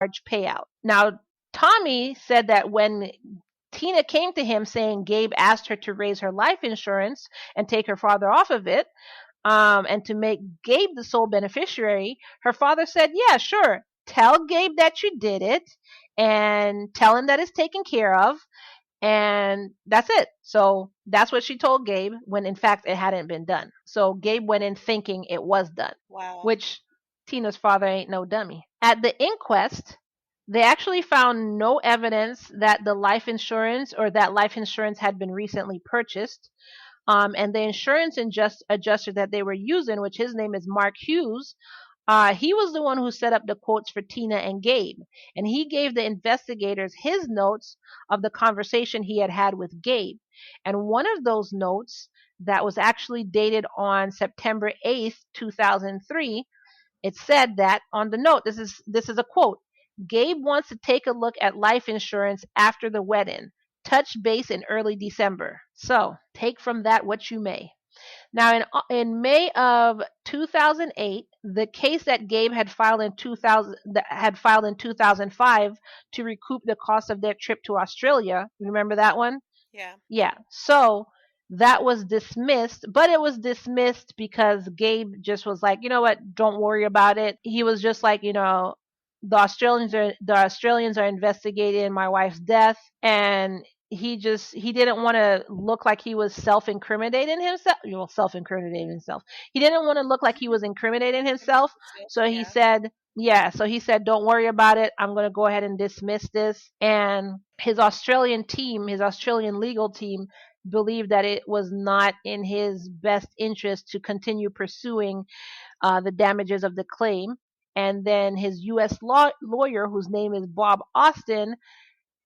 large payout. Now, Tommy said that when Tina came to him saying Gabe asked her to raise her life insurance and take her father off of it, and to make Gabe the sole beneficiary, her father said, yeah, sure. Tell Gabe that you did it and tell him that it's taken care of. And that's it. So that's what she told Gabe when in fact it hadn't been done. So Gabe went in thinking it was done, Wow. which Tina's father ain't no dummy. At the inquest, they actually found no evidence that the life insurance or that life insurance had been recently purchased. And the insurance adjuster that they were using, which his name is Mark Hughes, he was the one who set up the quotes for Tina and Gabe. And he gave the investigators his notes of the conversation he had had with Gabe. And one of those notes that was actually dated on September 8th, 2003, it said that on the note, this is a quote. Gabe wants to take a look at life insurance after the wedding. Touch base in early December. So take from that what you may. Now, in May of 2008, the case that Gabe had filed in 2005 to recoup the cost of their trip to Australia. Remember that one? Yeah. Yeah. So that was dismissed, but it was dismissed because Gabe just was like, you know what? Don't worry about it. He was just like, the Australians are investigating my wife's death, and he didn't want to look like he was self-incriminating himself. Self-incriminating himself. He didn't want to look like he was incriminating himself. So he Yeah. said, yeah. So he said, don't worry about it. I'm going to go ahead and dismiss this. And his Australian legal team, believed that it was not in his best interest to continue pursuing the damages of the claim. And then his U.S. lawyer, whose name is Bob Austin,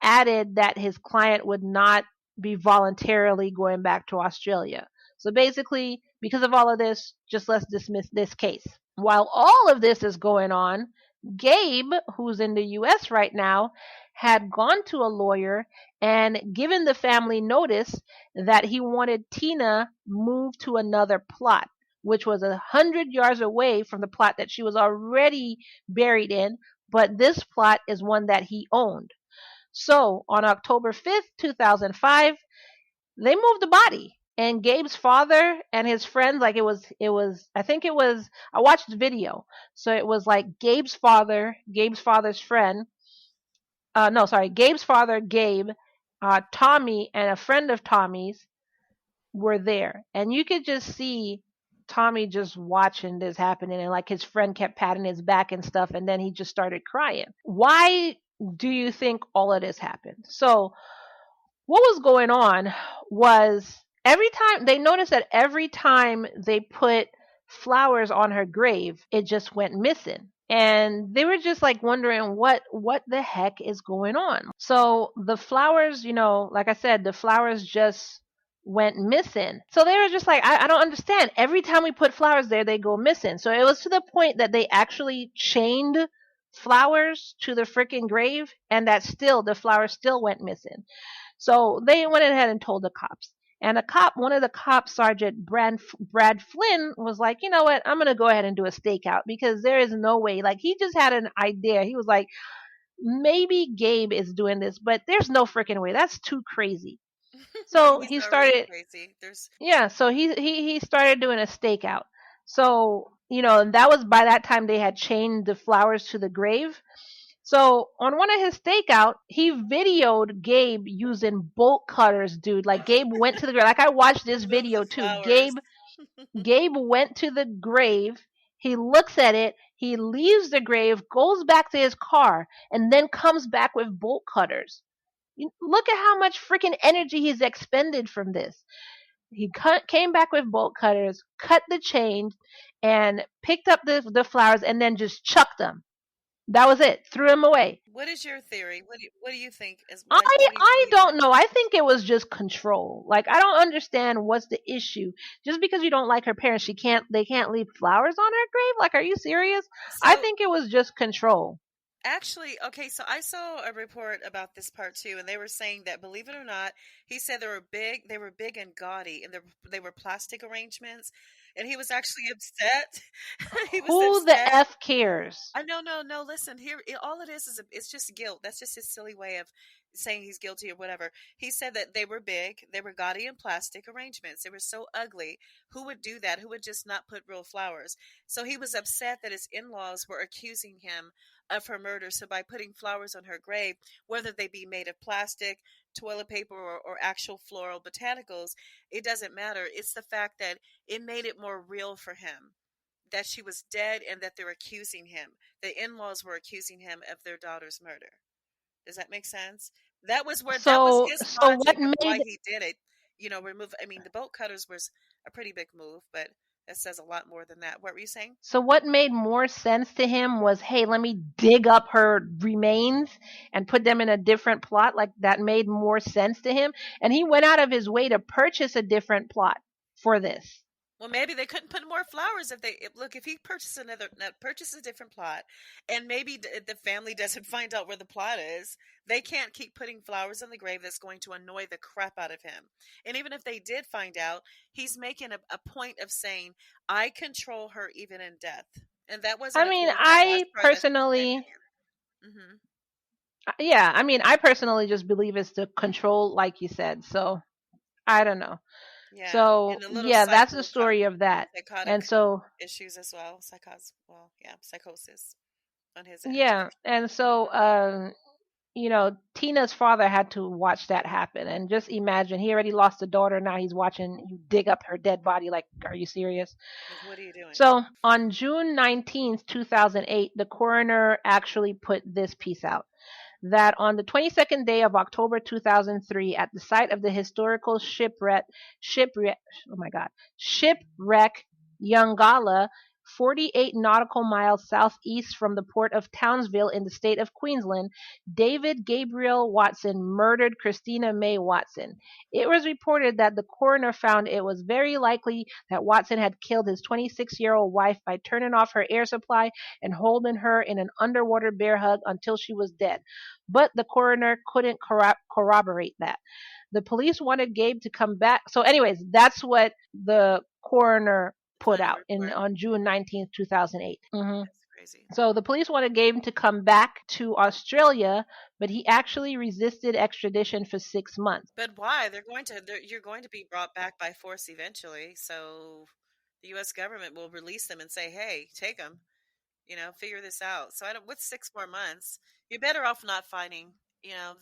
added that his client would not be voluntarily going back to Australia. So basically, because of all of this, just let's dismiss this case. While all of this is going on, Gabe, who's in the US right now, had gone to a lawyer and given the family notice that he wanted Tina moved to another plot, which was 100 yards away from the plot that she was already buried in, but this plot is one that he owned. So on October 5th, 2005, they moved the body. And Gabe's father and his friends, like I watched the video. So it was like Gabe's father's friend, no, sorry, Gabe's father, Gabe, Tommy, and a friend of Tommy's were there. And you could just see Tommy just watching this happening, and like his friend kept patting his back and stuff, and then he just started crying. Why do you think all of this happened? So what was going on was every time they put flowers on her grave, it just went missing. And they were just like wondering what the heck is going on. So the flowers, like I said, the flowers just went missing. So they were just like, I don't understand. Every time we put flowers there, they go missing. So it was to the point that they actually chained flowers to the freaking grave, and that still the flowers still went missing. So they went ahead and told the cops. And one of the cops, Sergeant Brad Flynn, was like, you know what? I'm going to go ahead and do a stakeout because there is no way. Like, he just had an idea. He was like, maybe Gabe is doing this, but there's no freaking way. That's too crazy. So He's he already started, crazy. There's yeah, so he started doing a stakeout. So, and that was by that time they had chained the flowers to the grave. So on one of his stakeout, he videoed Gabe using bolt cutters, dude. Like Gabe went to the grave. Like I watched this move video the too. flowers. Gabe went to the grave. He looks at it. He leaves the grave, goes back to his car, and then comes back with bolt cutters. Look at how much freaking energy he's expended from this. He came back with bolt cutters, cut the chain, and picked up the flowers, and then just chucked them. That was it. Threw them away. What is your theory? What do you think is I what do I you don't think? know. I think it was just control. Like I don't understand what's the issue. Just because you don't like her parents, they can't leave flowers on her grave? Like are you serious? I So think it was just control. actually, okay, so I saw a report about this part too, and they were saying that, believe it or not, he said they were big and gaudy, and they were plastic arrangements, and he was actually upset. He was Who the upset. F cares? No. Listen, all it is it's just guilt. That's just his silly way of saying he's guilty or whatever. He said that they were big, they were gaudy and plastic arrangements. They were so ugly. Who would do that? Who would just not put real flowers? So he was upset that his in-laws were accusing him of her murder. So by putting flowers on her grave, whether they be made of plastic, toilet paper, or actual floral botanicals, it doesn't matter. It's the fact that it made it more real for him that she was dead and that they're accusing him. The in-laws were accusing him of their daughter's murder. Does that make sense? That was So his so what logic of why made he did it. Remove. I mean, the boat cutters was a pretty big move, but that says a lot more than that. What were you saying? so what made more sense to him was, hey, let me dig up her remains and put them in a different plot. Like that made more sense to him, and he went out of his way to purchase a different plot for this. Well, maybe they couldn't put more flowers look if he purchases purchases a different plot, and maybe the family doesn't find out where the plot is. They can't keep putting flowers on the grave that's going to annoy the crap out of him. And even if they did find out, he's making a point of saying, "I control her even in death," and that wasn't I mean, including that I last part that she was personally, saying. Hmm. yeah, I mean, I personally just believe it's the control, like you said. So I don't know. Yeah, and So a little yeah, that's the story of that. And psychotic so issues as well. Psychosis on his end. yeah, and so Tina's father had to watch that happen. And just imagine, he already lost a daughter. Now he's watching you dig up her dead body. Like, are you serious? Like, what are you doing? So on June 19th, 2008, the coroner actually put this piece out that on the 22nd day of October 2003, at the site of the historical shipwreck, oh my God, shipwreck Yongala, 48 nautical miles southeast from the port of Townsville in the state of Queensland, David Gabriel Watson murdered Christina May Watson. It was reported that the coroner found it was very likely that Watson had killed his 26-year-old wife by turning off her air supply and holding her in an underwater bear hug until she was dead. But the coroner couldn't corroborate that. The police wanted Gabe to come back. So, anyways, that's what the coroner put Final out in report. on June 19th, 2008. That's crazy. So the police wanted Gabe to come back to Australia, but he actually resisted extradition for 6 months. But why? You're going to be brought back by force eventually. So the U.S. government will release them and say, "Hey, take them. Figure this out." So I don't. What's 6 more months? You're better off not fighting. It's Yeah.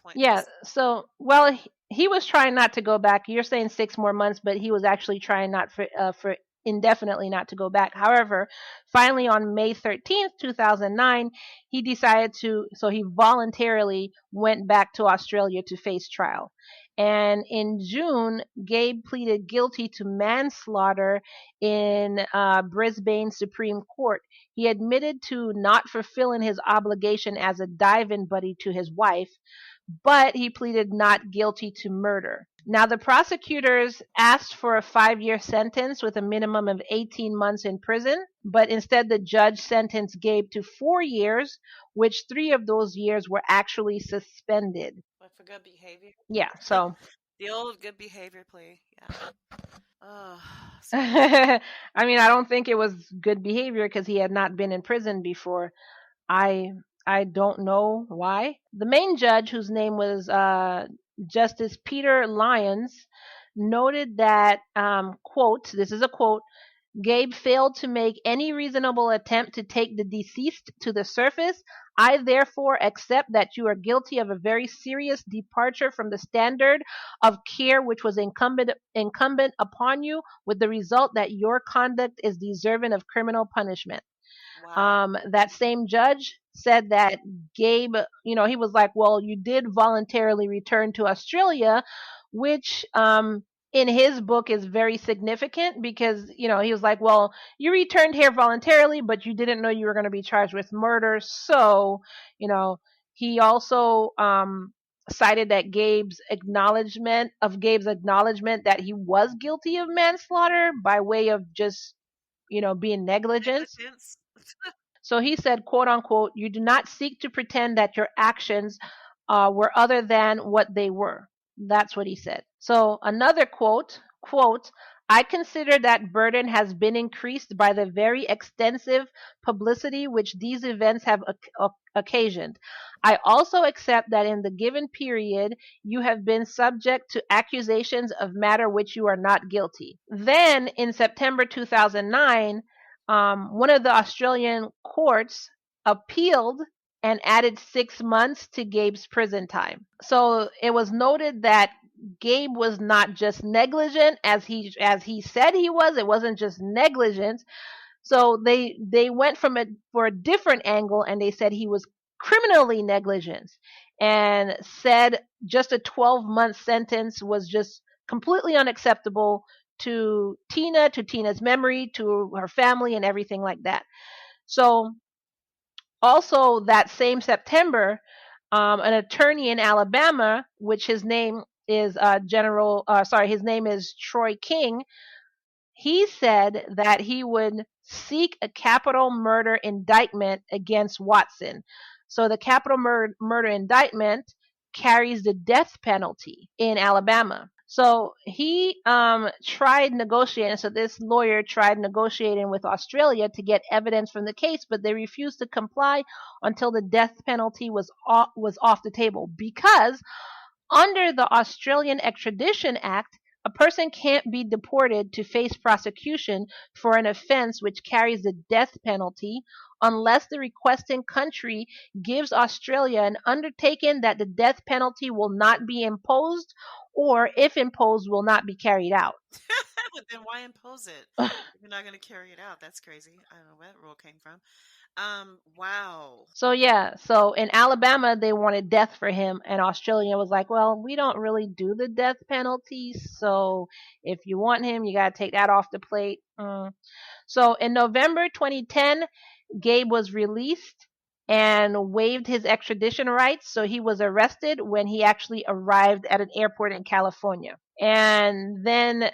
pointless. So, well, he was trying not to go back. You're saying 6 more months, but he was actually trying not for indefinitely not to go back. However, finally on May 13th, 2009, he decided to. So he voluntarily went back to Australia to face trial. And in June, Gabe pleaded guilty to manslaughter in Brisbane Supreme Court. He admitted to not fulfilling his obligation as a dive-in buddy to his wife, but he pleaded not guilty to murder. Now, the prosecutors asked for a 5-year sentence with a minimum of 18 months in prison, but instead the judge sentenced Gabe to 4 years, which 3 of those years were actually suspended. But for good behavior, Yeah, so. the old good behavior plea. Yeah. Oh, so I mean, I don't think it was good behavior because he had not been in prison before. I I don't know why. The main judge, whose name was Justice Peter Lyons, noted that, quote, this is a quote, Gabe failed to make any reasonable attempt to take the deceased to the surface. I therefore accept that you are guilty of a very serious departure from the standard of care which was incumbent upon you, with the result that your conduct is deserving of criminal punishment. wow. That same judge said that Gabe, he was like, well, you did voluntarily return to Australia, which in his book is very significant because, he was like, well, you returned here voluntarily, but you didn't know you were going to be charged with murder. So, you know, he also cited that Gabe's acknowledgement that he was guilty of manslaughter by way of just, being negligent. Negligence. So he said, quote unquote, you do not seek to pretend that your actions were other than what they were. That's what he said. So another quote, I consider that burden has been increased by the very extensive publicity which these events have occasioned. I also accept that in the given period you have been subject to accusations of matter which you are not guilty. Then in September 2009, one of the Australian courts appealed and added 6 months to Gabe's prison time. So it was noted that Gabe was not just negligent as he said he was. It wasn't just negligence. So they went from it for a different angle, and they said he was criminally negligent, and said just a 12-month sentence was just completely unacceptable to Tina, to Tina's memory, to her family, and everything like that. So also that same September, an attorney in Alabama, which his name is his name is Troy King. He said that he would seek a capital murder indictment against Watson. So the capital murder indictment carries the death penalty in Alabama. So he tried negotiating. So this lawyer tried negotiating with Australia to get evidence from the case, but they refused to comply until the death penalty was off the table, because under the Australian Extradition Act, a person can't be deported to face prosecution for an offense which carries the death penalty unless the requesting country gives Australia an undertaking that the death penalty will not be imposed, or if imposed, will not be carried out. But then why impose it if you're not going to carry it out? That's crazy. I don't know where that rule came from. Wow. So yeah, so in Alabama they wanted death for him, and Australia was like, well, we don't really do the death penalty, so if you want him, you got to take that off the plate. So in November 2010, Gabe was released and waived his extradition rights, so he was arrested when he actually arrived at an airport in California. And then,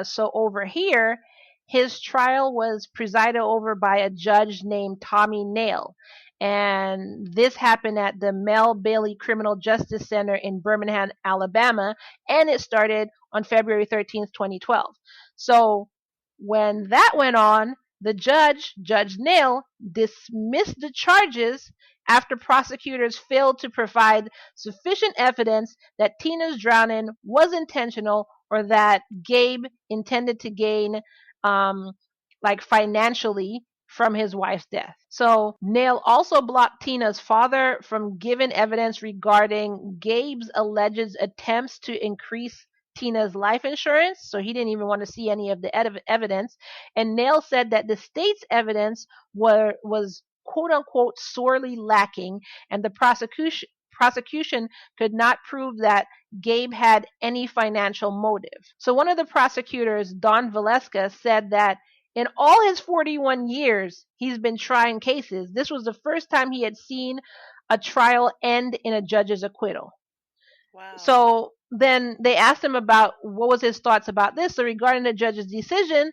so over here, his trial was presided over by a judge named Tommy Nail. And this happened at the Mel Bailey Criminal Justice Center in Birmingham, Alabama, and it started on February 13th, 2012. So when that went on, the Judge Nail, dismissed the charges after prosecutors failed to provide sufficient evidence that Tina's drowning was intentional, or that Gabe intended to gain financially from his wife's death. So Nail also blocked Tina's father from giving evidence regarding Gabe's alleged attempts to increase Tina's life insurance, so he didn't even want to see any of the evidence. And Nail said that the state's evidence was quote unquote sorely lacking, and the prosecution could not prove that Gabe had any financial motive. So one of the prosecutors, Don Valeska, said that in all his 41 years he's been trying cases, this was the first time he had seen a trial end in a judge's acquittal. Wow. So then they asked him about what was his thoughts about this. So regarding the judge's decision,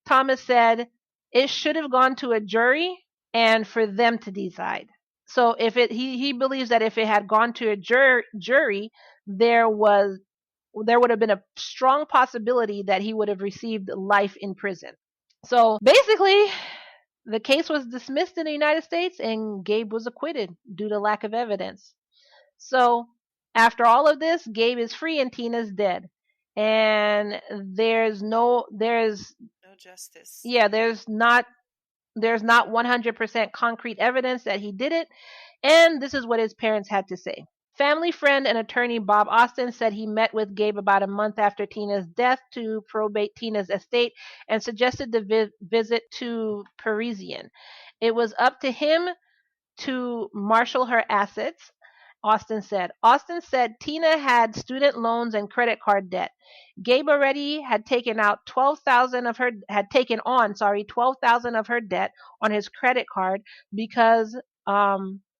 Thomas said it should have gone to a jury and for them to decide. So if he believes that if it had gone to a jury, there would have been a strong possibility that he would have received life in prison. So basically, the case was dismissed in the United States and Gabe was acquitted due to lack of evidence. So after all of this, Gabe is free and Tina's dead. And there's no justice. Yeah, there's not 100% concrete evidence that he did it. And this is what his parents had to say. Family friend and attorney Bob Austin said he met with Gabe about a month after Tina's death to probate Tina's estate and suggested the visit to Parisian. It was up to him to marshal her assets, Austin said. Austin said Tina had student loans and credit card debt. Gabe already had taken on 12,000 of her debt on his credit card because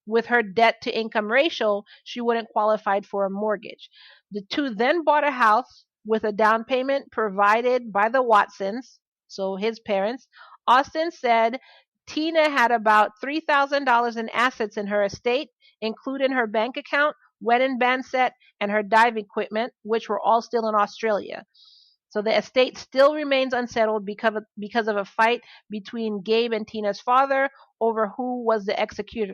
with her debt to income ratio, she wouldn't qualify for a mortgage. The two then bought a house with a down payment provided by the Watsons, so his parents. Austin said Tina had about $3,000 in assets in her estate, including her bank account, wedding band set, and her dive equipment, which were all still in Australia. So the estate still remains unsettled because of a fight between Gabe and Tina's father over who was the executor.